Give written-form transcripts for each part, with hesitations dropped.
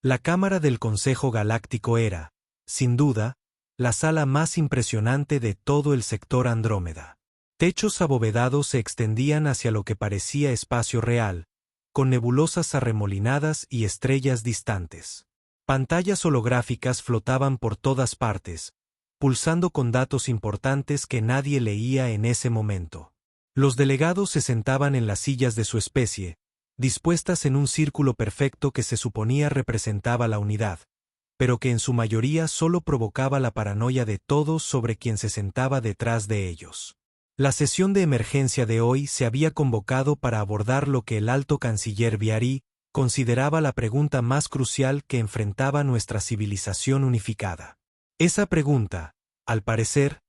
La cámara del Consejo Galáctico era, sin duda, la sala más impresionante de todo el sector Andrómeda. Techos abovedados se extendían hacia lo que parecía espacio real, con nebulosas arremolinadas y estrellas distantes. Pantallas holográficas flotaban por todas partes, pulsando con datos importantes que nadie leía en ese momento. Los delegados se sentaban en las sillas de su especie, dispuestas en un círculo perfecto que se suponía representaba la unidad, pero que en su mayoría solo provocaba la paranoia de todos sobre quien se sentaba detrás de ellos. La sesión de emergencia de hoy se había convocado para abordar lo que el alto canciller Viari consideraba la pregunta más crucial que enfrentaba nuestra civilización unificada. Esa pregunta, al parecer,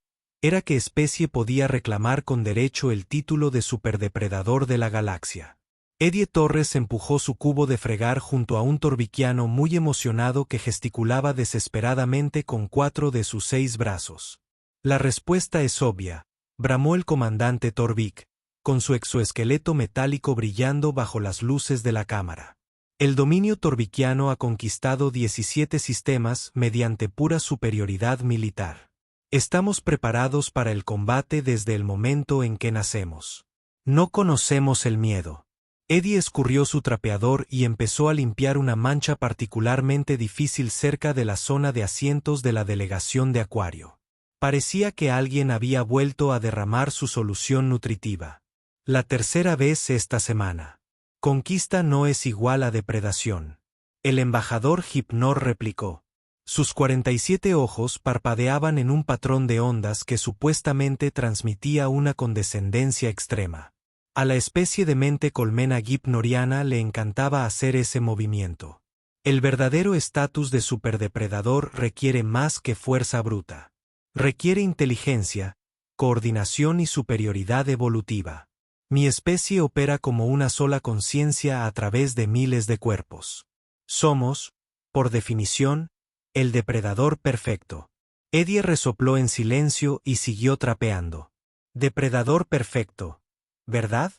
era qué especie podía reclamar con derecho el título de superdepredador de la galaxia. Eddie Torres empujó su cubo de fregar junto a un torbiquiano muy emocionado que gesticulaba desesperadamente con 4 de sus 6 brazos. La respuesta es obvia, bramó el comandante Torvik, con su exoesqueleto metálico brillando bajo las luces de la cámara. El dominio torbiquiano ha conquistado 17 sistemas mediante pura superioridad militar. Estamos preparados para el combate desde el momento en que nacemos. No conocemos el miedo. Eddie escurrió su trapeador y empezó a limpiar una mancha particularmente difícil cerca de la zona de asientos de la delegación de Acuario. Parecía que alguien había vuelto a derramar su solución nutritiva. La tercera vez esta semana. Conquista no es igual a depredación. El embajador Hypnor replicó. Sus 47 ojos parpadeaban en un patrón de ondas que supuestamente transmitía una condescendencia extrema. A la especie de mente colmena gipnoriana le encantaba hacer ese movimiento. El verdadero estatus de superdepredador requiere más que fuerza bruta. Requiere inteligencia, coordinación y superioridad evolutiva. Mi especie opera como una sola conciencia a través de miles de cuerpos. Somos, por definición, el depredador perfecto. Eddie resopló en silencio y siguió trapeando. Depredador perfecto. ¿Verdad?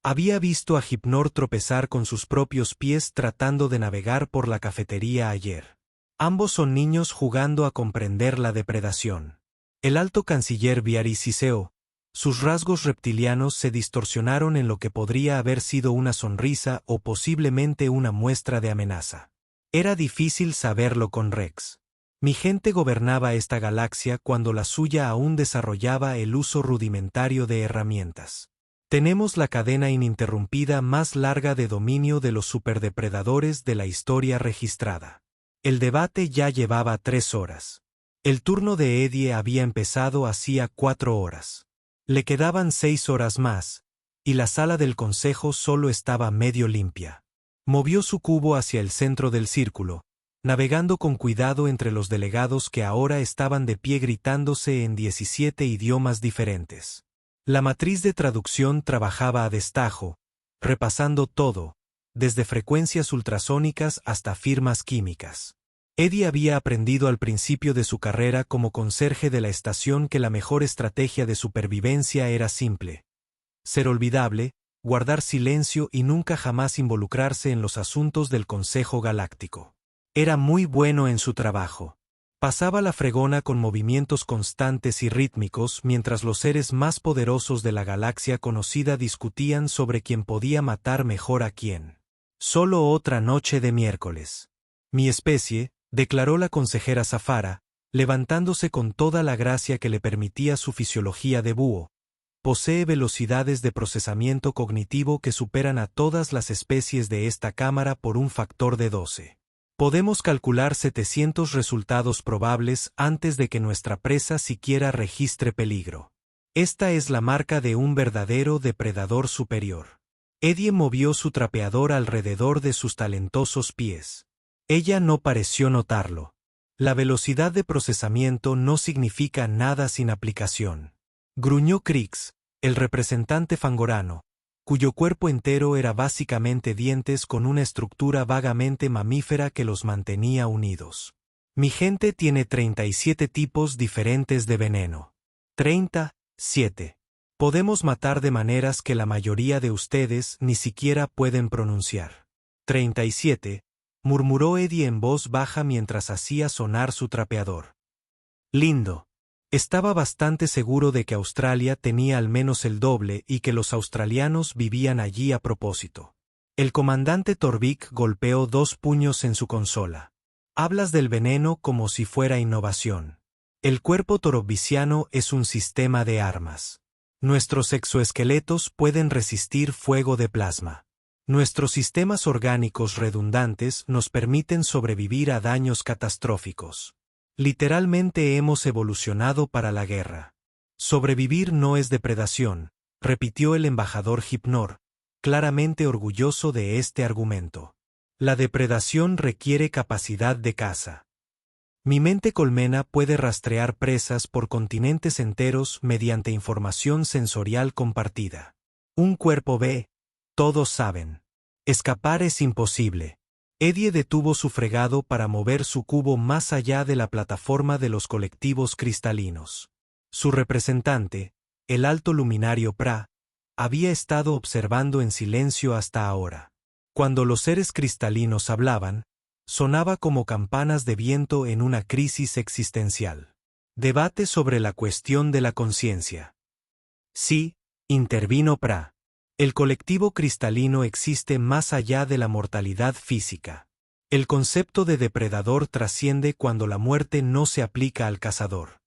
Había visto a Hypnor tropezar con sus propios pies tratando de navegar por la cafetería ayer. Ambos son niños jugando a comprender la depredación. El alto canciller Viari siseó. Sus rasgos reptilianos se distorsionaron en lo que podría haber sido una sonrisa o posiblemente una muestra de amenaza. Era difícil saberlo con Rex. Mi gente gobernaba esta galaxia cuando la suya aún desarrollaba el uso rudimentario de herramientas. Tenemos la cadena ininterrumpida más larga de dominio de los superdepredadores de la historia registrada. El debate ya llevaba 3 horas. El turno de Eddie había empezado hacía 4 horas. Le quedaban 6 horas más, y la sala del consejo solo estaba medio limpia. Movió su cubo hacia el centro del círculo, navegando con cuidado entre los delegados que ahora estaban de pie gritándose en 17 idiomas diferentes. La matriz de traducción trabajaba a destajo, repasando todo, desde frecuencias ultrasónicas hasta firmas químicas. Eddie había aprendido al principio de su carrera como conserje de la estación que la mejor estrategia de supervivencia era simple: ser olvidable, guardar silencio y nunca jamás involucrarse en los asuntos del Consejo Galáctico. Era muy bueno en su trabajo. Pasaba la fregona con movimientos constantes y rítmicos mientras los seres más poderosos de la galaxia conocida discutían sobre quién podía matar mejor a quién. Solo otra noche de miércoles. Mi especie, declaró la consejera Zafara, levantándose con toda la gracia que le permitía su fisiología de búho, posee velocidades de procesamiento cognitivo que superan a todas las especies de esta cámara por un factor de 12. Podemos calcular 700 resultados probables antes de que nuestra presa siquiera registre peligro. Esta es la marca de un verdadero depredador superior. Eddie movió su trapeador alrededor de sus talentosos pies. Ella no pareció notarlo. La velocidad de procesamiento no significa nada sin aplicación. Gruñó Krix, el representante fangorano, cuyo cuerpo entero era básicamente dientes con una estructura vagamente mamífera que los mantenía unidos. Mi gente tiene 37 tipos diferentes de veneno. 37. Podemos matar de maneras que la mayoría de ustedes ni siquiera pueden pronunciar. 37. murmuró Eddie en voz baja mientras hacía sonar su trapeador. Lindo. Estaba bastante seguro de que Australia tenía al menos el doble y que los australianos vivían allí a propósito. El comandante Torvik golpeó 2 puños en su consola. Hablas del veneno como si fuera innovación. El cuerpo torovisiano es un sistema de armas. Nuestros exoesqueletos pueden resistir fuego de plasma. Nuestros sistemas orgánicos redundantes nos permiten sobrevivir a daños catastróficos. Literalmente hemos evolucionado para la guerra. Sobrevivir no es depredación, repitió el embajador Hypnor, claramente orgulloso de este argumento. La depredación requiere capacidad de caza. Mi mente colmena puede rastrear presas por continentes enteros mediante información sensorial compartida. Un cuerpo ve, todos saben. Escapar es imposible. Eddie detuvo su fregado para mover su cubo más allá de la plataforma de los colectivos cristalinos. Su representante, el alto luminario Pra, había estado observando en silencio hasta ahora. Cuando los seres cristalinos hablaban, sonaba como campanas de viento en una crisis existencial. Debate sobre la cuestión de la conciencia. Sí, intervino Pra. El colectivo cristalino existe más allá de la mortalidad física. El concepto de depredador trasciende cuando la muerte no se aplica al cazador.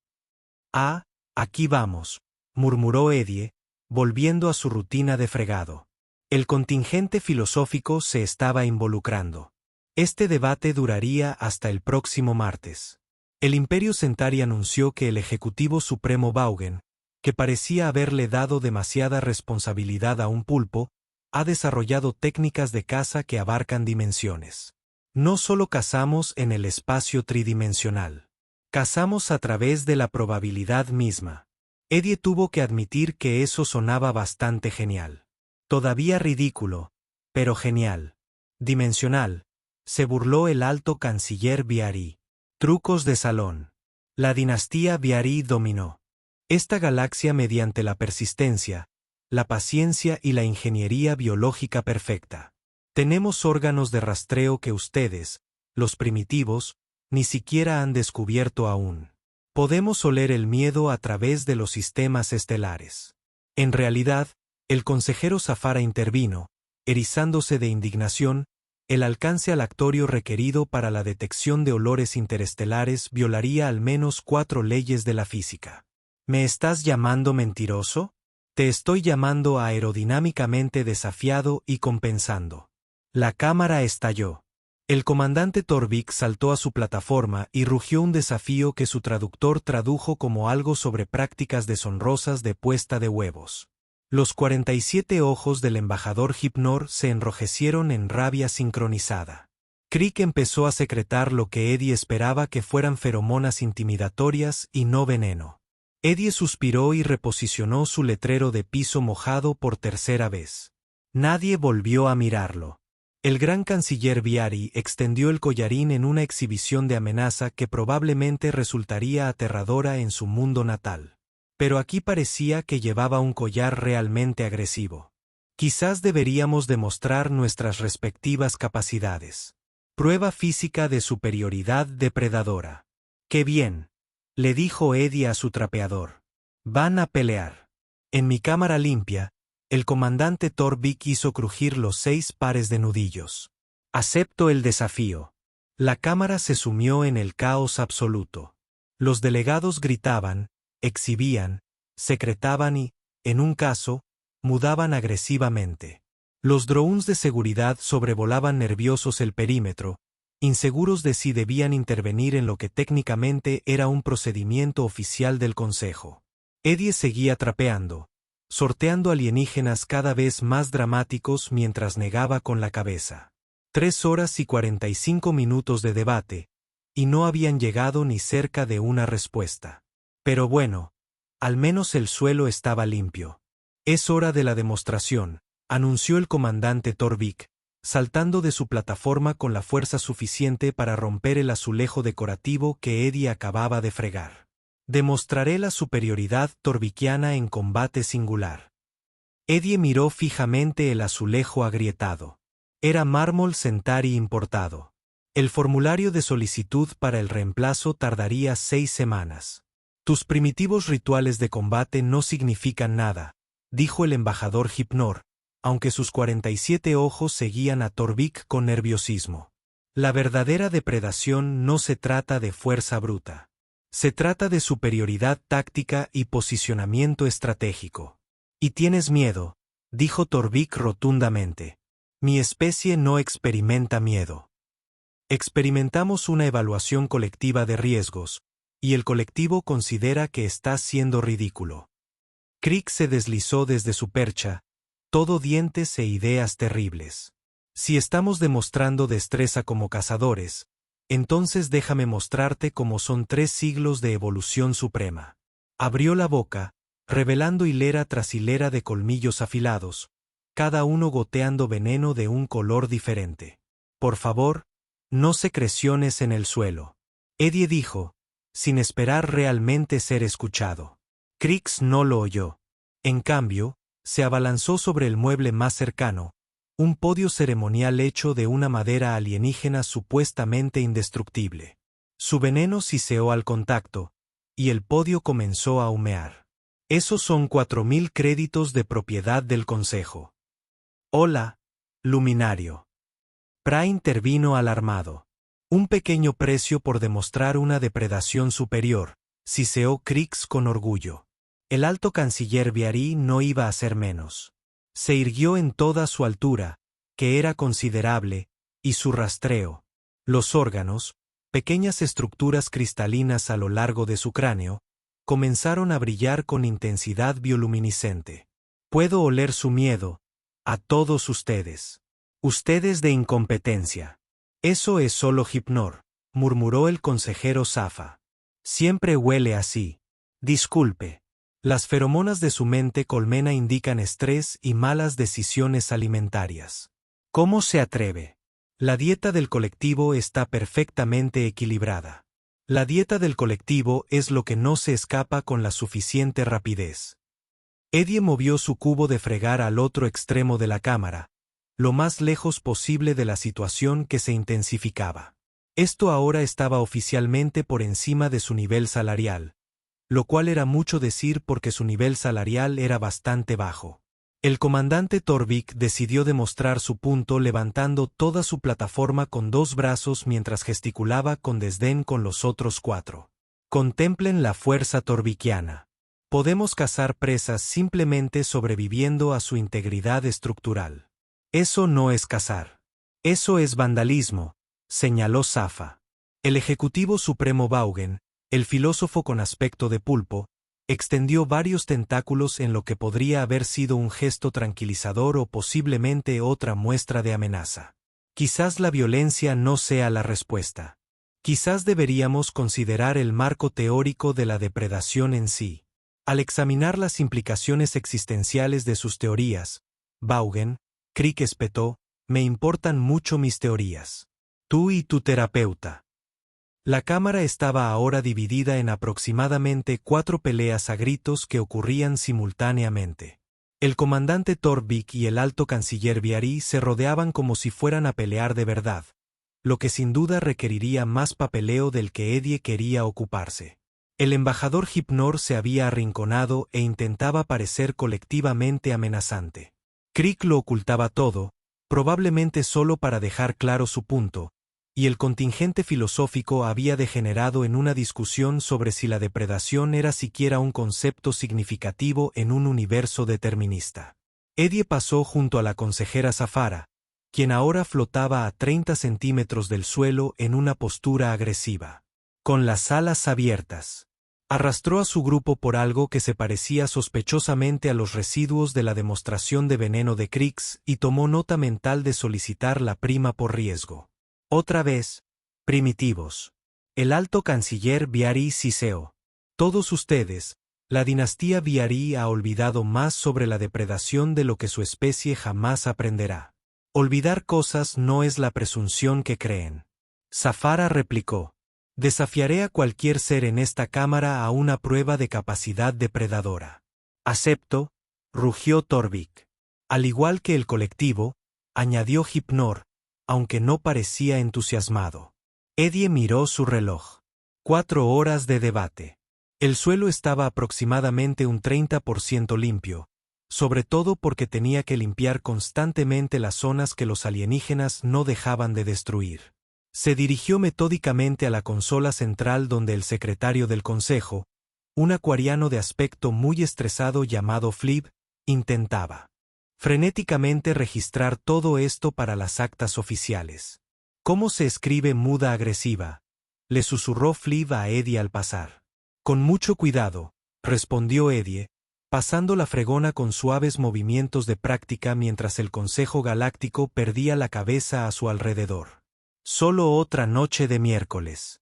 Ah, aquí vamos, murmuró Eddie, volviendo a su rutina de fregado. El contingente filosófico se estaba involucrando. Este debate duraría hasta el próximo martes. El Imperio Centauri anunció que el Ejecutivo Supremo Vaughan, que parecía haberle dado demasiada responsabilidad a un pulpo, ha desarrollado técnicas de caza que abarcan dimensiones. No solo cazamos en el espacio tridimensional. Cazamos a través de la probabilidad misma. Eddie tuvo que admitir que eso sonaba bastante genial. Todavía ridículo, pero genial. Dimensional, se burló el alto canciller Viari. Trucos de salón. La dinastía Viari dominó esta galaxia mediante la persistencia, la paciencia y la ingeniería biológica perfecta. Tenemos órganos de rastreo que ustedes, los primitivos, ni siquiera han descubierto aún. Podemos oler el miedo a través de los sistemas estelares. En realidad, el consejero Zafara intervino, erizándose de indignación. El alcance alactorio requerido para la detección de olores interestelares violaría al menos 4 leyes de la física. ¿Me estás llamando mentiroso? Te estoy llamando aerodinámicamente desafiado y compensando. La cámara estalló. El comandante Torvik saltó a su plataforma y rugió un desafío que su traductor tradujo como algo sobre prácticas deshonrosas de puesta de huevos. Los 47 ojos del embajador Hypnor se enrojecieron en rabia sincronizada. Crick empezó a secretar lo que Eddie esperaba que fueran feromonas intimidatorias y no veneno. Eddie suspiró y reposicionó su letrero de piso mojado por tercera vez. Nadie volvió a mirarlo. El gran canciller Viari extendió el collarín en una exhibición de amenaza que probablemente resultaría aterradora en su mundo natal. Pero aquí parecía que llevaba un collar realmente agresivo. Quizás deberíamos demostrar nuestras respectivas capacidades. Prueba física de superioridad depredadora. ¡Qué bien!, le dijo Eddie a su trapeador. Van a pelear. En mi cámara limpia, el comandante Torvik hizo crujir los 6 pares de nudillos. Acepto el desafío. La cámara se sumió en el caos absoluto. Los delegados gritaban, exhibían, secretaban y, en un caso, mudaban agresivamente. Los drones de seguridad sobrevolaban nerviosos el perímetro, inseguros de si debían intervenir en lo que técnicamente era un procedimiento oficial del Consejo. Eddie seguía trapeando, sorteando alienígenas cada vez más dramáticos mientras negaba con la cabeza. 3 horas y 45 minutos de debate, y no habían llegado ni cerca de una respuesta. Pero bueno, al menos el suelo estaba limpio. Es hora de la demostración, anunció el comandante Torvik, saltando de su plataforma con la fuerza suficiente para romper el azulejo decorativo que Eddie acababa de fregar. Demostraré la superioridad torvikiana en combate singular. Eddie miró fijamente el azulejo agrietado. Era mármol Centauri importado. El formulario de solicitud para el reemplazo tardaría 6 semanas. Tus primitivos rituales de combate no significan nada, dijo el embajador Hypnor, aunque sus 47 ojos seguían a Torvik con nerviosismo. La verdadera depredación no se trata de fuerza bruta. Se trata de superioridad táctica y posicionamiento estratégico. Y tienes miedo, dijo Torvik rotundamente. Mi especie no experimenta miedo. Experimentamos una evaluación colectiva de riesgos, y el colectivo considera que estás siendo ridículo. Crick se deslizó desde su percha, todo dientes e ideas terribles. Si estamos demostrando destreza como cazadores, entonces déjame mostrarte cómo son 3 siglos de evolución suprema. Abrió la boca, revelando hilera tras hilera de colmillos afilados, cada uno goteando veneno de un color diferente. Por favor, no secreciones en el suelo. Eddie dijo, sin esperar realmente ser escuchado. Crix no lo oyó. En cambio, se abalanzó sobre el mueble más cercano, un podio ceremonial hecho de una madera alienígena supuestamente indestructible. Su veneno siseó al contacto, y el podio comenzó a humear. Esos son 4.000 créditos de propiedad del Consejo. Hola, luminario. Pra intervino alarmado. Un pequeño precio por demostrar una depredación superior, siseó Crix con orgullo. El alto canciller Viari no iba a ser menos. Se irguió en toda su altura, que era considerable, y su rastreo. Los órganos, pequeñas estructuras cristalinas a lo largo de su cráneo, comenzaron a brillar con intensidad bioluminiscente. Puedo oler su miedo, a todos ustedes. Ustedes de incompetencia. Eso es solo Hypnor, murmuró el consejero Safa. Siempre huele así. Disculpe. Las feromonas de su mente colmena indican estrés y malas decisiones alimentarias. ¿Cómo se atreve? La dieta del colectivo está perfectamente equilibrada. La dieta del colectivo es lo que no se escapa con la suficiente rapidez. Eddie movió su cubo de fregar al otro extremo de la cámara, lo más lejos posible de la situación que se intensificaba. Esto ahora estaba oficialmente por encima de su nivel salarial, lo cual era mucho decir porque su nivel salarial era bastante bajo. El comandante Torvik decidió demostrar su punto levantando toda su plataforma con 2 brazos mientras gesticulaba con desdén con los otros 4. Contemplen la fuerza torvikiana. Podemos cazar presas simplemente sobreviviendo a su integridad estructural. Eso no es cazar. Eso es vandalismo, señaló Safa. El Ejecutivo Supremo Vaughan, el filósofo con aspecto de pulpo, extendió varios tentáculos en lo que podría haber sido un gesto tranquilizador o posiblemente otra muestra de amenaza. Quizás la violencia no sea la respuesta. Quizás deberíamos considerar el marco teórico de la depredación en sí. Al examinar las implicaciones existenciales de sus teorías, Vaughan, Crick espetó, me importan mucho mis teorías. Tú y tu terapeuta. La cámara estaba ahora dividida en aproximadamente 4 peleas a gritos que ocurrían simultáneamente. El comandante Torvik y el alto canciller Viari se rodeaban como si fueran a pelear de verdad, lo que sin duda requeriría más papeleo del que Eddie quería ocuparse. El embajador Hypnor se había arrinconado e intentaba parecer colectivamente amenazante. Crick lo ocultaba todo, probablemente solo para dejar claro su punto, y el contingente filosófico había degenerado en una discusión sobre si la depredación era siquiera un concepto significativo en un universo determinista. Eddie pasó junto a la consejera Zafara, quien ahora flotaba a 30 centímetros del suelo en una postura agresiva. Con las alas abiertas. Arrastró a su grupo por algo que se parecía sospechosamente a los residuos de la demostración de veneno de Crix y tomó nota mental de solicitar la prima por riesgo. Otra vez, primitivos. El alto canciller Viari siseó. Todos ustedes, la dinastía Viari ha olvidado más sobre la depredación de lo que su especie jamás aprenderá. Olvidar cosas no es la presunción que creen. Zafara replicó. Desafiaré a cualquier ser en esta cámara a una prueba de capacidad depredadora. Acepto, rugió Torvik. Al igual que el colectivo, añadió Hypnor, aunque no parecía entusiasmado. Eddie miró su reloj. 4 horas de debate. El suelo estaba aproximadamente un 30% limpio, sobre todo porque tenía que limpiar constantemente las zonas que los alienígenas no dejaban de destruir. Se dirigió metódicamente a la consola central donde el secretario del consejo, un acuariano de aspecto muy estresado llamado Flib, intentaba frenéticamente registrar todo esto para las actas oficiales. ¿Cómo se escribe muda agresiva?, le susurró Flib a Eddie al pasar. Con mucho cuidado, respondió Eddie, pasando la fregona con suaves movimientos de práctica mientras el Consejo Galáctico perdía la cabeza a su alrededor. Solo otra noche de miércoles.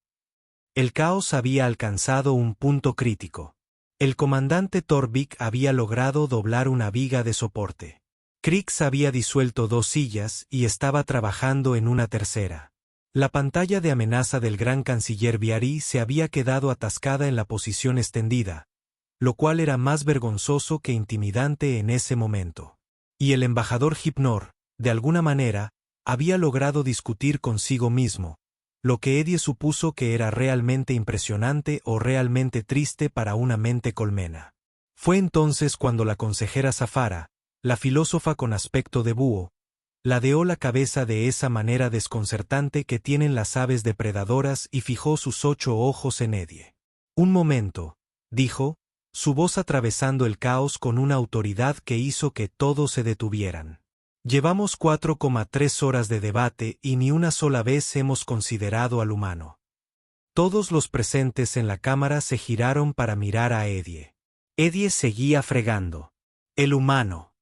El caos había alcanzado un punto crítico. El comandante Torvik había logrado doblar una viga de soporte. Krix había disuelto 2 sillas y estaba trabajando en una tercera. La pantalla de amenaza del gran canciller Viari se había quedado atascada en la posición extendida, lo cual era más vergonzoso que intimidante en ese momento. Y el embajador Hypnor, de alguna manera, había logrado discutir consigo mismo, lo que Eddie supuso que era realmente impresionante o realmente triste para una mente colmena. Fue entonces cuando la consejera Zafara, la filósofa con aspecto de búho, ladeó la cabeza de esa manera desconcertante que tienen las aves depredadoras y fijó sus 8 ojos en Eddie. Un momento, dijo, su voz atravesando el caos con una autoridad que hizo que todos se detuvieran. Llevamos 4,3 horas de debate y ni una sola vez hemos considerado al humano. Todos los presentes en la cámara se giraron para mirar a Eddie. Eddie seguía fregando. El humano,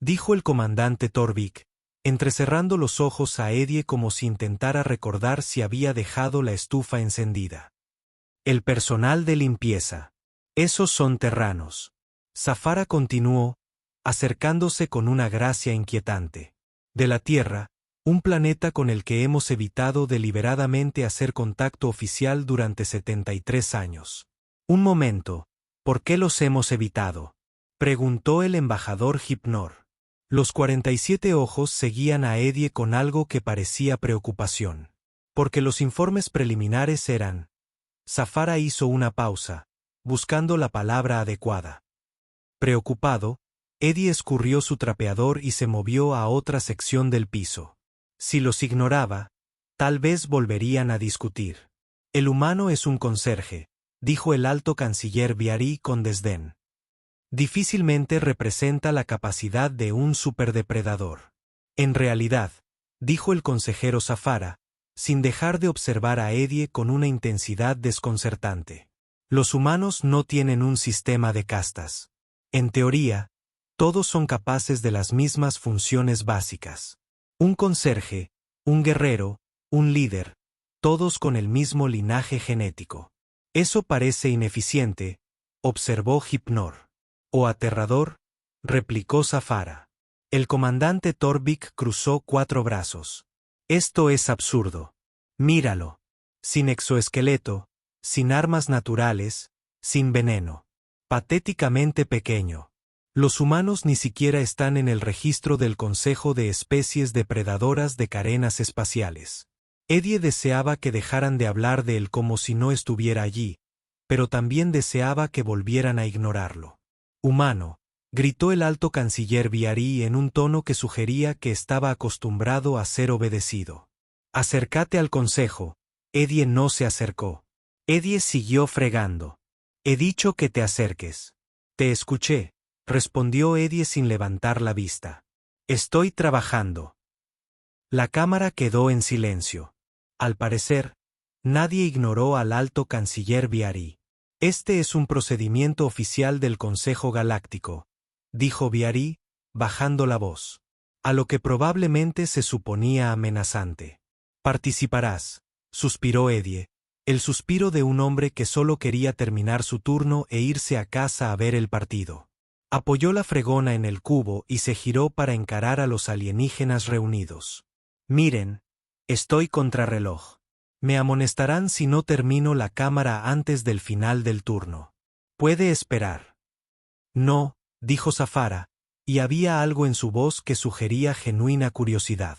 dijo el comandante Torvik, entrecerrando los ojos a Eddie como si intentara recordar si había dejado la estufa encendida. El personal de limpieza. Esos son terranos. Zafara continuó, acercándose con una gracia inquietante. De la Tierra, un planeta con el que hemos evitado deliberadamente hacer contacto oficial durante 73 años. Un momento, ¿por qué los hemos evitado?, preguntó el embajador Hypnor. Los 47 ojos seguían a Eddie con algo que parecía preocupación. Porque los informes preliminares eran. Zafara hizo una pausa, buscando la palabra adecuada. Preocupado, Eddie escurrió su trapeador y se movió a otra sección del piso. Si los ignoraba, tal vez volverían a discutir. El humano es un conserje, dijo el alto canciller Viari con desdén. Difícilmente representa la capacidad de un superdepredador. En realidad, dijo el consejero Zafara, sin dejar de observar a Eddie con una intensidad desconcertante. Los humanos no tienen un sistema de castas. En teoría, todos son capaces de las mismas funciones básicas. Un conserje, un guerrero, un líder, todos con el mismo linaje genético. Eso parece ineficiente, observó Hypnor. O aterrador, replicó Zafara. El comandante Torvik cruzó 4 brazos. Esto es absurdo. Míralo. Sin exoesqueleto, sin armas naturales, sin veneno. Patéticamente pequeño. Los humanos ni siquiera están en el registro del Consejo de Especies Depredadoras de Carenas Espaciales. Eddie deseaba que dejaran de hablar de él como si no estuviera allí, pero también deseaba que volvieran a ignorarlo. Humano, gritó el alto canciller Viari en un tono que sugería que estaba acostumbrado a ser obedecido. Acércate al consejo. Eddie no se acercó. Eddie siguió fregando. He dicho que te acerques. Te escuché, respondió Eddie sin levantar la vista. Estoy trabajando. La cámara quedó en silencio. Al parecer, nadie ignoró al alto canciller Viari. Este es un procedimiento oficial del Consejo Galáctico, dijo Viari, bajando la voz. A lo que probablemente se suponía amenazante. Participarás, suspiró Eddie, el suspiro de un hombre que solo quería terminar su turno e irse a casa a ver el partido. Apoyó la fregona en el cubo y se giró para encarar a los alienígenas reunidos. Miren, estoy contrarreloj. Me amonestarán si no termino la cámara antes del final del turno. Puede esperar. No, dijo Zafara, y había algo en su voz que sugería genuina curiosidad.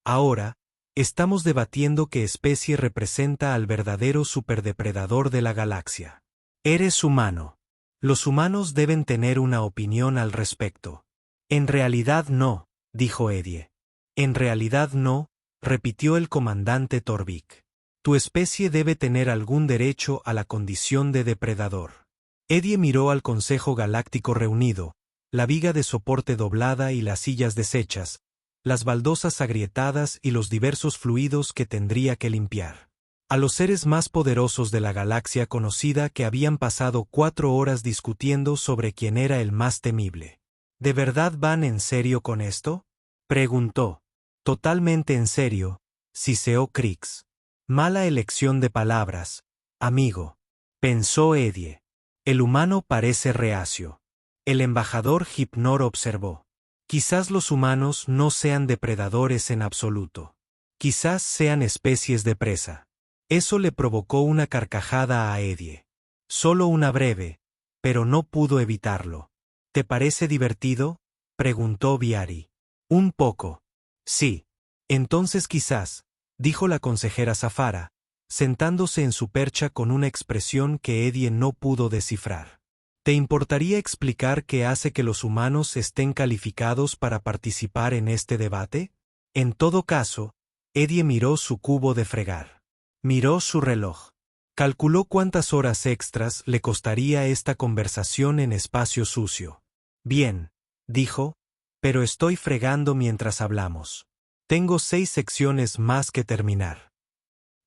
Ahora, Estamos debatiendo qué especie representa al verdadero superdepredador de la galaxia. Eres humano. Los humanos deben tener una opinión al respecto. En realidad no, dijo Eddie. En realidad no, repitió el comandante Torvik. Tu especie debe tener algún derecho a la condición de depredador. Eddie miró al Consejo Galáctico reunido, la viga de soporte doblada y las sillas deshechas, las baldosas agrietadas y los diversos fluidos que tendría que limpiar. A los seres más poderosos de la galaxia conocida que habían pasado 4 horas discutiendo sobre quién era el más temible. ¿De verdad van en serio con esto?, preguntó. Totalmente en serio, siseó Krix. Mala elección de palabras, amigo, pensó Eddie. El humano parece reacio. El embajador Hypnor observó. Quizás los humanos no sean depredadores en absoluto. Quizás sean especies de presa. Eso le provocó una carcajada a Eddie. Solo una breve, pero no pudo evitarlo. ¿Te parece divertido?, preguntó Viari. Un poco. Sí. Entonces quizás, dijo la consejera Zafara, sentándose en su percha con una expresión que Eddie no pudo descifrar. ¿Te importaría explicar qué hace que los humanos estén calificados para participar en este debate? En todo caso, Eddie miró su cubo de fregar. Miró su reloj. Calculó cuántas horas extras le costaría esta conversación en espacio sucio. Bien, dijo, pero estoy fregando mientras hablamos. Tengo 6 secciones más que terminar.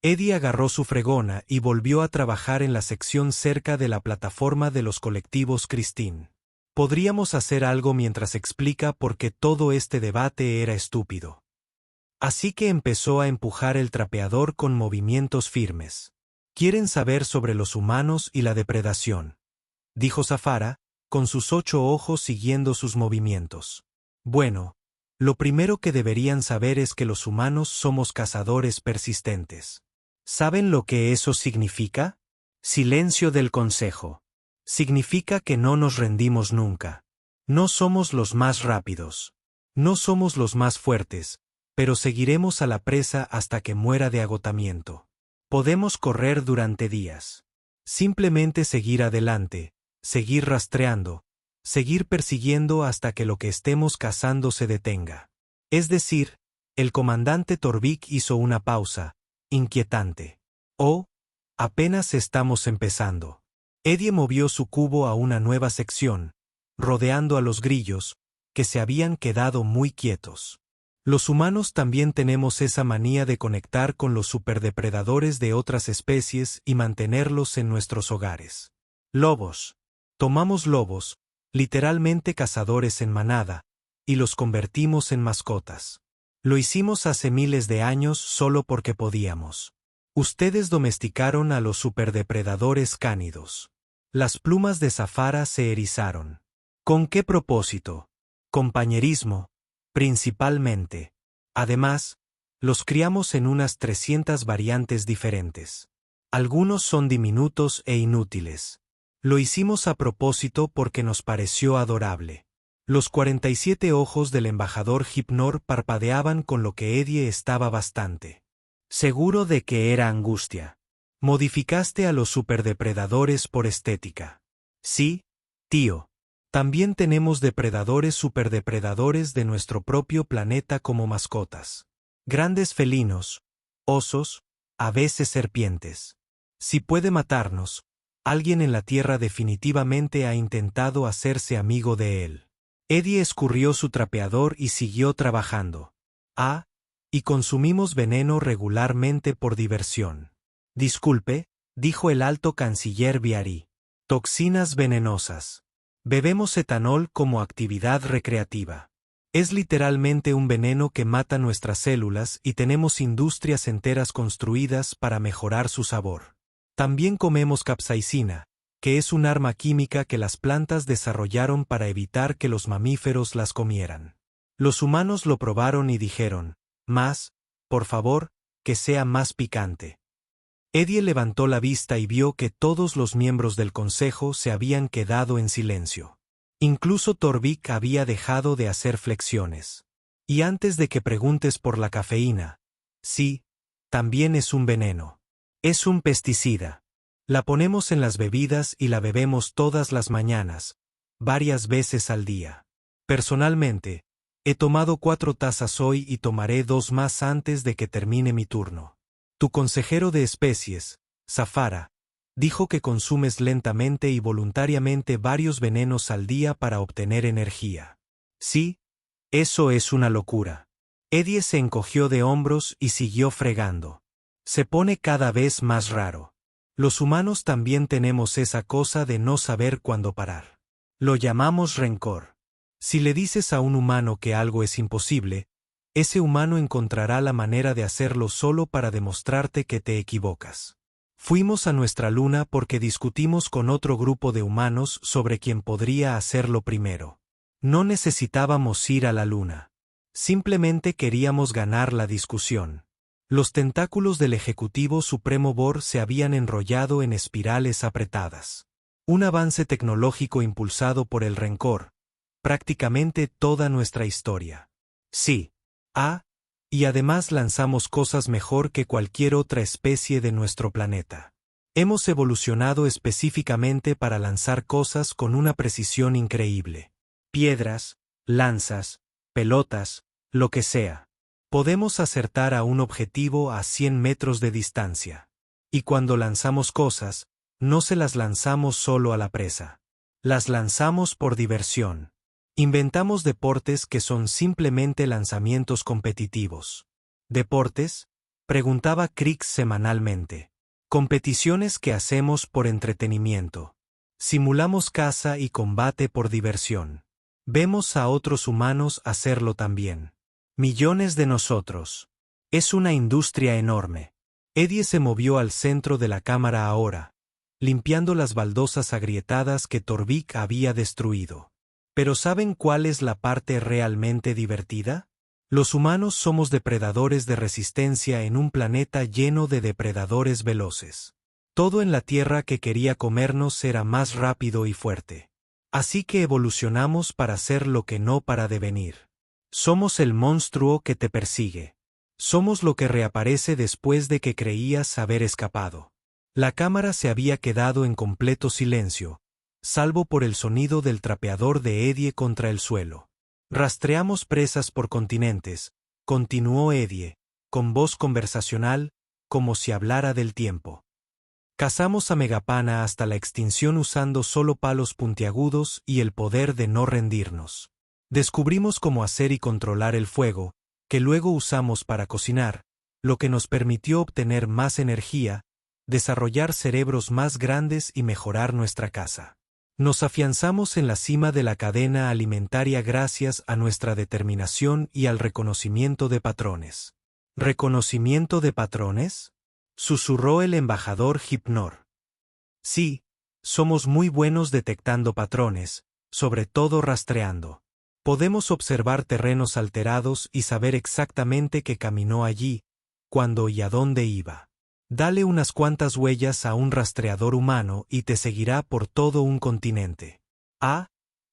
Eddie agarró su fregona y volvió a trabajar en la sección cerca de la plataforma de los colectivos Christine. Podríamos hacer algo mientras explica por qué todo este debate era estúpido. Así que empezó a empujar el trapeador con movimientos firmes. ¿Quieren saber sobre los humanos y la depredación?, dijo Zafara, con sus 8 ojos siguiendo sus movimientos. Bueno, lo primero que deberían saber es que los humanos somos cazadores persistentes. ¿Saben lo que eso significa? Silencio del Consejo. Significa que no nos rendimos nunca. No somos los más rápidos. No somos los más fuertes, pero seguiremos a la presa hasta que muera de agotamiento. Podemos correr durante días. Simplemente seguir adelante, seguir rastreando, seguir persiguiendo hasta que lo que estemos cazando se detenga. Es decir, el comandante Torvik hizo una pausa, inquietante. Oh, apenas estamos empezando. Eddie movió su cubo a una nueva sección, rodeando a los grillos, que se habían quedado muy quietos. Los humanos también tenemos esa manía de conectar con los superdepredadores de otras especies y mantenerlos en nuestros hogares. Lobos. Tomamos lobos, literalmente cazadores en manada, y los convertimos en mascotas. Lo hicimos hace miles de años solo porque podíamos. Ustedes domesticaron a los superdepredadores cánidos. Las plumas de Zafara se erizaron. ¿Con qué propósito? Compañerismo, principalmente. Además, los criamos en unas 300 variantes diferentes. Algunos son diminutos e inútiles. Lo hicimos a propósito porque nos pareció adorable. Los 47 ojos del embajador Hypnor parpadeaban con lo que Eddie estaba bastante seguro de que era angustia. Modificaste a los superdepredadores por estética. Sí, tío. También tenemos depredadores superdepredadores de nuestro propio planeta como mascotas. Grandes felinos, osos, a veces serpientes. Si puede matarnos, alguien en la Tierra definitivamente ha intentado hacerse amigo de él. Eddie escurrió su trapeador y siguió trabajando. Y consumimos veneno regularmente por diversión. Disculpe, dijo el alto canciller Viari. Toxinas venenosas. Bebemos etanol como actividad recreativa. Es literalmente un veneno que mata nuestras células y tenemos industrias enteras construidas para mejorar su sabor. También comemos capsaicina, que es un arma química que las plantas desarrollaron para evitar que los mamíferos las comieran. Los humanos lo probaron y dijeron, más, por favor, que sea más picante. Eddie levantó la vista y vio que todos los miembros del consejo se habían quedado en silencio. Incluso Torvik había dejado de hacer flexiones. Y antes de que preguntes por la cafeína, Sí, también es un veneno. Es un pesticida. La ponemos en las bebidas y la bebemos todas las mañanas, varias veces al día. Personalmente, he tomado 4 tazas hoy y tomaré 2 más antes de que termine mi turno. Tu consejero de especies, Zafara, dijo que consumes lentamente y voluntariamente varios venenos al día para obtener energía. Sí, eso es una locura. Eddie se encogió de hombros y siguió fregando. Se pone cada vez más raro. Los humanos también tenemos esa cosa de no saber cuándo parar. Lo llamamos rencor. Si le dices a un humano que algo es imposible, ese humano encontrará la manera de hacerlo solo para demostrarte que te equivocas. Fuimos a nuestra luna porque discutimos con otro grupo de humanos sobre quién podría hacerlo primero. No necesitábamos ir a la luna. Simplemente queríamos ganar la discusión. Los tentáculos del Ejecutivo Supremo Bohr se habían enrollado en espirales apretadas. Un avance tecnológico impulsado por el rencor. Prácticamente toda nuestra historia. Sí. Y además lanzamos cosas mejor que cualquier otra especie de nuestro planeta. Hemos evolucionado específicamente para lanzar cosas con una precisión increíble. Piedras, lanzas, pelotas, lo que sea. Podemos acertar a un objetivo a 100 metros de distancia. Y cuando lanzamos cosas, no se las lanzamos solo a la presa. Las lanzamos por diversión. Inventamos deportes que son simplemente lanzamientos competitivos. ¿Deportes?, preguntaba Krix semanalmente. Competiciones que hacemos por entretenimiento. Simulamos caza y combate por diversión. Vemos a otros humanos hacerlo también. Millones de nosotros. Es una industria enorme. Eddie se movió al centro de la cámara ahora, limpiando las baldosas agrietadas que Torvik había destruido. ¿Pero saben cuál es la parte realmente divertida? Los humanos somos depredadores de resistencia en un planeta lleno de depredadores veloces. Todo en la Tierra que quería comernos era más rápido y fuerte. Así que evolucionamos para ser lo que no para de venir. Somos el monstruo que te persigue. Somos lo que reaparece después de que creías haber escapado. La cámara se había quedado en completo silencio, salvo por el sonido del trapeador de Eddie contra el suelo. Rastreamos presas por continentes, continuó Eddie, con voz conversacional, como si hablara del tiempo. Cazamos a Megapana hasta la extinción usando solo palos puntiagudos y el poder de no rendirnos. Descubrimos cómo hacer y controlar el fuego, que luego usamos para cocinar, lo que nos permitió obtener más energía, desarrollar cerebros más grandes y mejorar nuestra casa. Nos afianzamos en la cima de la cadena alimentaria gracias a nuestra determinación y al reconocimiento de patrones. ¿Reconocimiento de patrones?, susurró el embajador Hypnor. Sí, somos muy buenos detectando patrones, sobre todo rastreando. Podemos observar terrenos alterados y saber exactamente qué caminó allí, cuándo y a dónde iba. Dale unas cuantas huellas a un rastreador humano y te seguirá por todo un continente.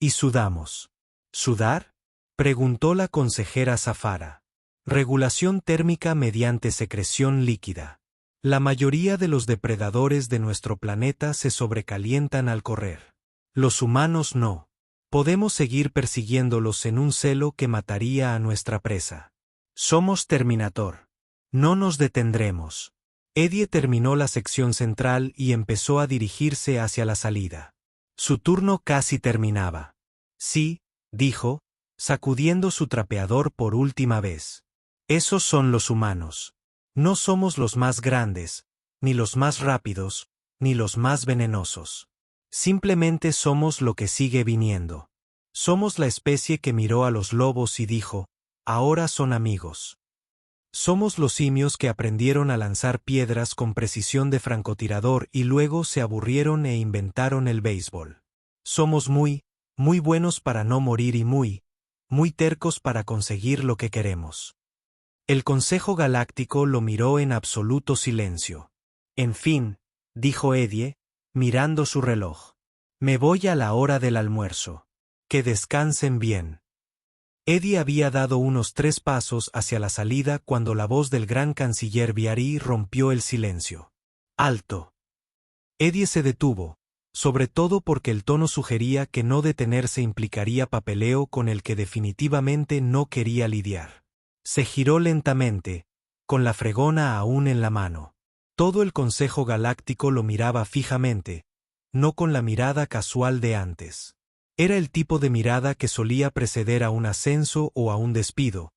Y sudamos. ¿Sudar?, preguntó la consejera Zafara. Regulación térmica mediante secreción líquida. La mayoría de los depredadores de nuestro planeta se sobrecalientan al correr. Los humanos no. Podemos seguir persiguiéndolos en un celo que mataría a nuestra presa. Somos Terminator. No nos detendremos. Eddie terminó la sección central y empezó a dirigirse hacia la salida. Su turno casi terminaba. Sí, dijo, sacudiendo su trapeador por última vez. Esos son los humanos. No somos los más grandes, ni los más rápidos, ni los más venenosos. Simplemente somos lo que sigue viniendo. Somos la especie que miró a los lobos y dijo, ahora son amigos. Somos los simios que aprendieron a lanzar piedras con precisión de francotirador y luego se aburrieron e inventaron el béisbol. Somos muy buenos para no morir y muy tercos para conseguir lo que queremos. El Consejo Galáctico lo miró en absoluto silencio. En fin, dijo Eddie, mirando su reloj. Me voy a la hora del almuerzo. Que descansen bien. Eddie había dado unos 3 pasos hacia la salida cuando la voz del gran canciller Viari rompió el silencio. ¡Alto! Eddie se detuvo, sobre todo porque el tono sugería que no detenerse implicaría papeleo con el que definitivamente no quería lidiar. Se giró lentamente, con la fregona aún en la mano. Todo el Consejo Galáctico lo miraba fijamente, no con la mirada casual de antes. Era el tipo de mirada que solía preceder a un ascenso o a un despido,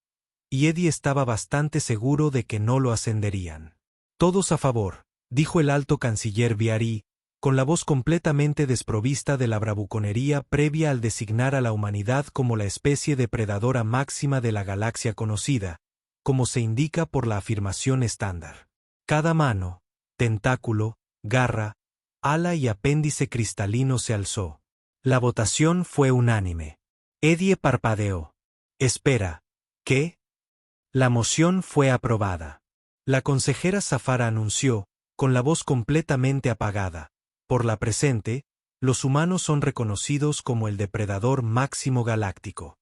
y Eddie estaba bastante seguro de que no lo ascenderían. Todos a favor, dijo el alto canciller Viari, con la voz completamente desprovista de la bravuconería previa al designar a la humanidad como la especie depredadora máxima de la galaxia conocida, como se indica por la afirmación estándar. Cada mano, tentáculo, garra, ala y apéndice cristalino se alzó. La votación fue unánime. Eddie parpadeó. Espera, ¿qué? La moción fue aprobada. La consejera Zafara anunció, con la voz completamente apagada. Por la presente, los humanos son reconocidos como el depredador máximo galáctico.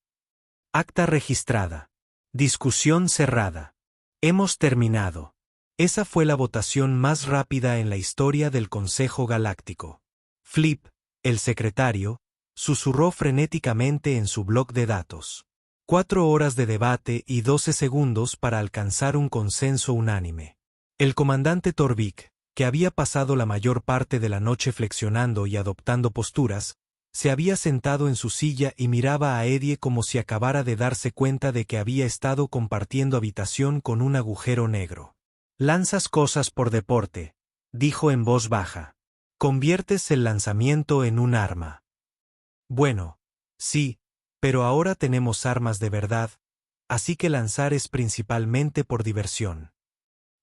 Acta registrada. Discusión cerrada. Hemos terminado. Esa fue la votación más rápida en la historia del Consejo Galáctico. Flip, el secretario, susurró frenéticamente en su bloc de datos. 4 horas de debate y 12 segundos para alcanzar un consenso unánime. El comandante Torvik, que había pasado la mayor parte de la noche flexionando y adoptando posturas, se había sentado en su silla y miraba a Eddie como si acabara de darse cuenta de que había estado compartiendo habitación con un agujero negro. «Lanzas cosas por deporte», dijo en voz baja. «Conviertes el lanzamiento en un arma». «Bueno, sí, pero ahora tenemos armas de verdad, así que lanzar es principalmente por diversión».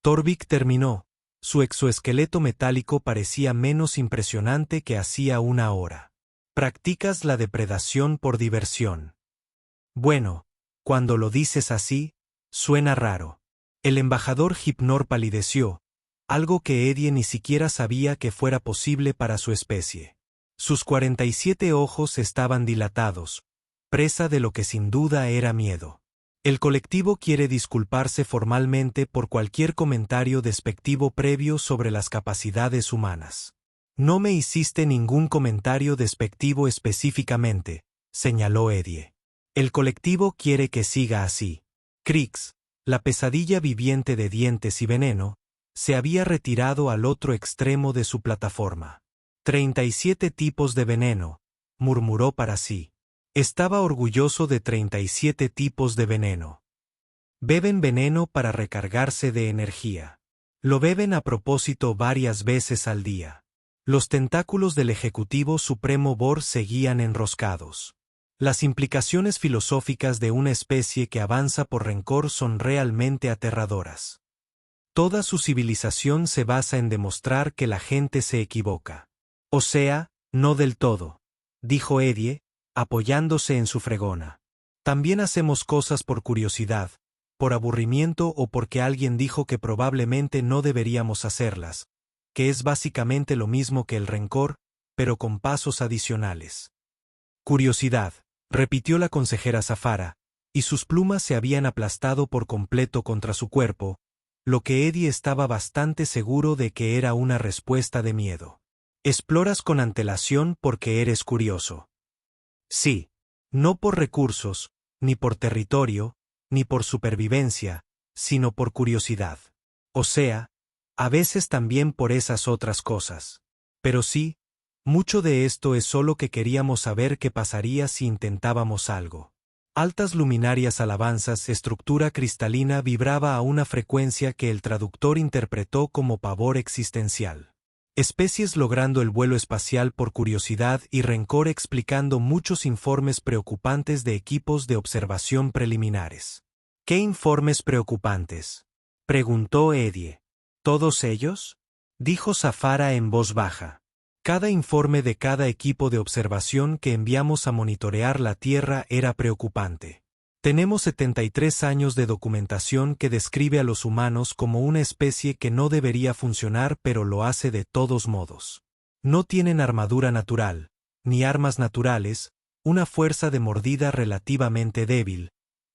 Torvik terminó. Su exoesqueleto metálico parecía menos impresionante que hacía una hora. «Practicas la depredación por diversión». «Bueno, cuando lo dices así, suena raro». El embajador Hypnor palideció, algo que Eddie ni siquiera sabía que fuera posible para su especie. Sus 47 ojos estaban dilatados, presa de lo que sin duda era miedo. El colectivo quiere disculparse formalmente por cualquier comentario despectivo previo sobre las capacidades humanas. No me hiciste ningún comentario despectivo específicamente, señaló Eddie. El colectivo quiere que siga así. Krix, la pesadilla viviente de dientes y veneno, se había retirado al otro extremo de su plataforma. 37 tipos de veneno, murmuró para sí. Estaba orgulloso de 37 tipos de veneno. Beben veneno para recargarse de energía. Lo beben a propósito varias veces al día. Los tentáculos del Ejecutivo Supremo Bor seguían enroscados. Las implicaciones filosóficas de una especie que avanza por rencor son realmente aterradoras. Toda su civilización se basa en demostrar que la gente se equivoca. O sea, no del todo, dijo Eddie, apoyándose en su fregona. También hacemos cosas por curiosidad, por aburrimiento o porque alguien dijo que probablemente no deberíamos hacerlas, que es básicamente lo mismo que el rencor, pero con pasos adicionales. Curiosidad, repitió la consejera Zafara, y sus plumas se habían aplastado por completo contra su cuerpo, lo que Eddie estaba bastante seguro de que era una respuesta de miedo. Exploras con antelación porque eres curioso. Sí, no por recursos, ni por territorio, ni por supervivencia, sino por curiosidad. O sea, a veces también por esas otras cosas. Pero sí, mucho de esto es solo que queríamos saber qué pasaría si intentábamos algo. Altas luminarias alabanzas, estructura cristalina vibraba a una frecuencia que el traductor interpretó como pavor existencial. Especies logrando el vuelo espacial por curiosidad y rencor explicando muchos informes preocupantes de equipos de observación preliminares. ¿Qué informes preocupantes?, preguntó Eddie. ¿Todos ellos?, dijo Zafara en voz baja. Cada informe de cada equipo de observación que enviamos a monitorear la Tierra era preocupante. Tenemos 73 años de documentación que describe a los humanos como una especie que no debería funcionar pero lo hace de todos modos. No tienen armadura natural, ni armas naturales, una fuerza de mordida relativamente débil,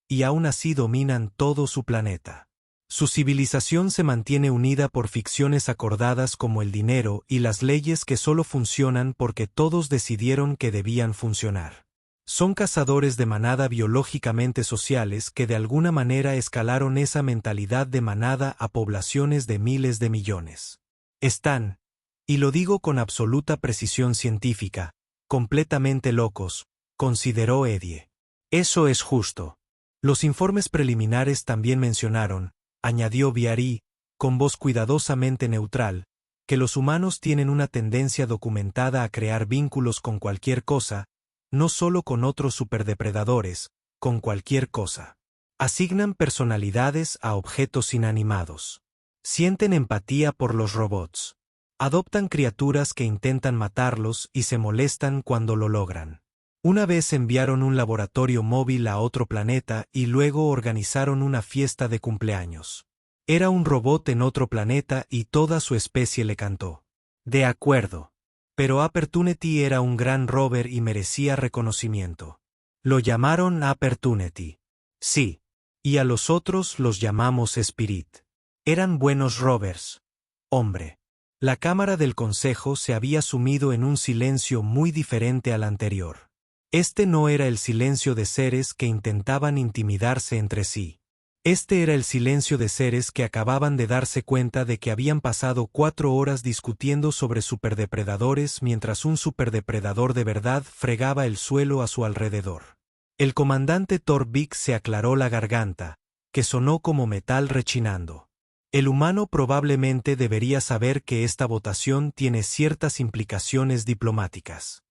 y aún así dominan todo su planeta. Su civilización se mantiene unida por ficciones acordadas como el dinero y las leyes que solo funcionan porque todos decidieron que debían funcionar. Son cazadores de manada biológicamente sociales que de alguna manera escalaron esa mentalidad de manada a poblaciones de miles de millones. Están, y lo digo con absoluta precisión científica, completamente locos, consideró Eddie. Eso es justo. Los informes preliminares también mencionaron, añadió Viary, con voz cuidadosamente neutral, que los humanos tienen una tendencia documentada a crear vínculos con cualquier cosa, no solo con otros superdepredadores, con cualquier cosa. Asignan personalidades a objetos inanimados. Sienten empatía por los robots. Adoptan criaturas que intentan matarlos y se molestan cuando lo logran. Una vez enviaron un laboratorio móvil a otro planeta y luego organizaron una fiesta de cumpleaños. Era un robot en otro planeta y toda su especie le cantó. De acuerdo. Pero Opportunity era un gran rover y merecía reconocimiento. Lo llamaron Opportunity. Sí. Y a los otros los llamamos Spirit. Eran buenos rovers. Hombre. La Cámara del Consejo se había sumido en un silencio muy diferente al anterior. Este no era el silencio de seres que intentaban intimidarse entre sí. Este era el silencio de seres que acababan de darse cuenta de que habían pasado 4 horas discutiendo sobre superdepredadores mientras un superdepredador de verdad fregaba el suelo a su alrededor. El comandante Torvik se aclaró la garganta, que sonó como metal rechinando. El humano probablemente debería saber que esta votación tiene ciertas implicaciones diplomáticas.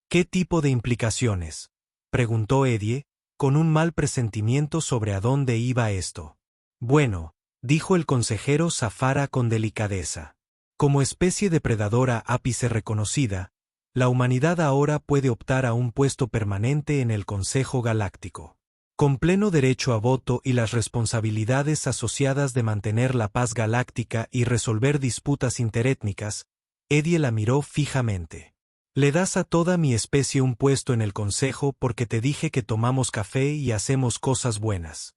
¿Qué tipo de implicaciones?, preguntó Eddie, con un mal presentimiento sobre a dónde iba esto. Bueno, dijo el consejero Zafara con delicadeza. Como especie depredadora ápice reconocida, la humanidad ahora puede optar a un puesto permanente en el Consejo Galáctico. Con pleno derecho a voto y las responsabilidades asociadas de mantener la paz galáctica y resolver disputas interétnicas, Eddie la miró fijamente. Le das a toda mi especie un puesto en el consejo porque te dije que tomamos café y hacemos cosas buenas.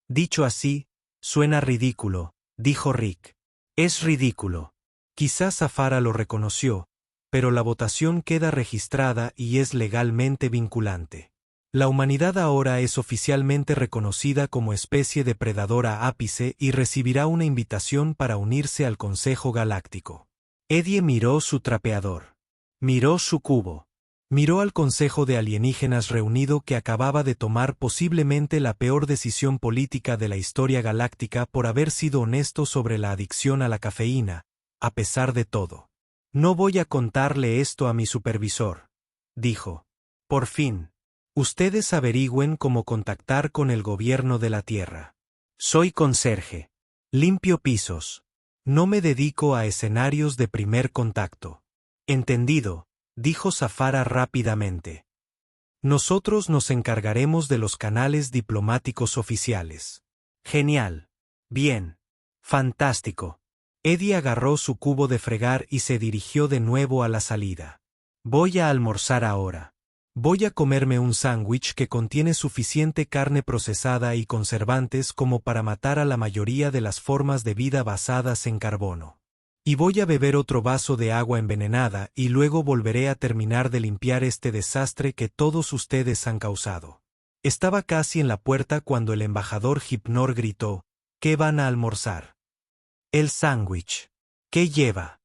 Dicho así, suena ridículo, dijo Rick. Es ridículo. Quizás Zafara lo reconoció, pero la votación queda registrada y es legalmente vinculante. La humanidad ahora es oficialmente reconocida como especie depredadora ápice y recibirá una invitación para unirse al Consejo Galáctico. Eddie miró su trapeador. Miró su cubo. Miró al Consejo de Alienígenas reunido que acababa de tomar posiblemente la peor decisión política de la historia galáctica por haber sido honesto sobre la adicción a la cafeína, a pesar de todo. No voy a contarle esto a mi supervisor, dijo. Por fin. Ustedes averigüen cómo contactar con el gobierno de la Tierra. Soy conserje. Limpio pisos. No me dedico a escenarios de primer contacto. Entendido, dijo Zafara rápidamente. Nosotros nos encargaremos de los canales diplomáticos oficiales. Genial. Bien. Fantástico. Eddie agarró su cubo de fregar y se dirigió de nuevo a la salida. Voy a almorzar ahora. Voy a comerme un sándwich que contiene suficiente carne procesada y conservantes como para matar a la mayoría de las formas de vida basadas en carbono. Y voy a beber otro vaso de agua envenenada y luego volveré a terminar de limpiar este desastre que todos ustedes han causado. Estaba casi en la puerta cuando el embajador Hypnor gritó, ¿qué van a almorzar? El sándwich. ¿Qué lleva?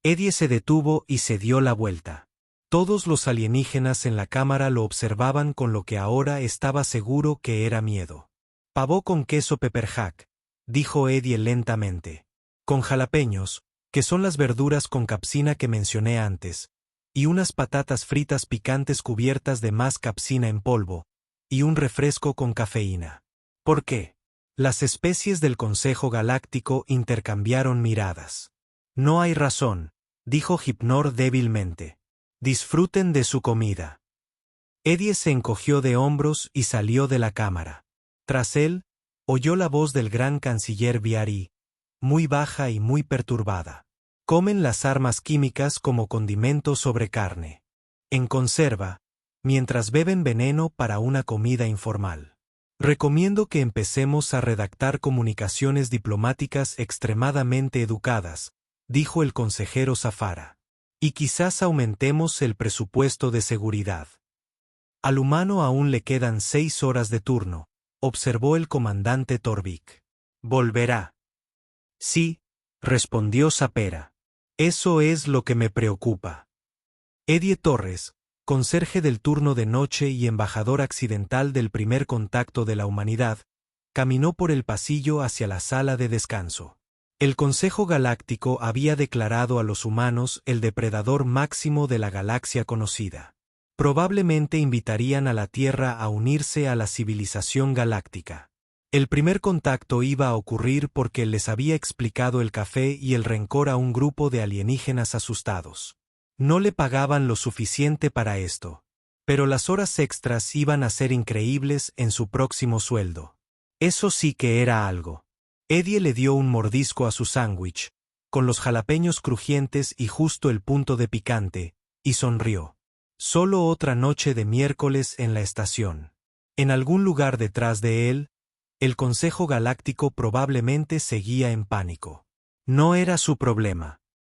Eddie se detuvo y se dio la vuelta. Todos los alienígenas en la cámara lo observaban con lo que ahora estaba seguro que era miedo. Pavó con queso pepperjack, dijo Eddie lentamente. Con jalapeños, que son las verduras con capsina que mencioné antes, y unas patatas fritas picantes cubiertas de más capsina en polvo, y un refresco con cafeína. ¿Por qué? Las especies del Consejo Galáctico intercambiaron miradas. No hay razón, dijo Hypnor débilmente. Disfruten de su comida. Eddie se encogió de hombros y salió de la cámara. Tras él, oyó la voz del gran canciller Viary, muy baja y muy perturbada. Comen las armas químicas como condimento sobre carne. En conserva, mientras beben veneno para una comida informal. Recomiendo que empecemos a redactar comunicaciones diplomáticas extremadamente educadas, dijo el consejero Zafara. Y quizás aumentemos el presupuesto de seguridad. Al humano aún le quedan 6 horas de turno, observó el comandante Torvik. Volverá. Sí, respondió Sapera. Eso es lo que me preocupa. Eddie Torres, conserje del turno de noche y embajador accidental del primer contacto de la humanidad, caminó por el pasillo hacia la sala de descanso. El Consejo Galáctico había declarado a los humanos el depredador máximo de la galaxia conocida. Probablemente invitarían a la Tierra a unirse a la civilización galáctica. El primer contacto iba a ocurrir porque les había explicado el café y el rencor a un grupo de alienígenas asustados. No le pagaban lo suficiente para esto. Pero las horas extras iban a ser increíbles en su próximo sueldo. Eso sí que era algo. Eddie le dio un mordisco a su sándwich, con los jalapeños crujientes y justo el punto de picante, y sonrió. Solo otra noche de miércoles en la estación. En algún lugar detrás de él, el Consejo Galáctico probablemente seguía en pánico. No era su problema.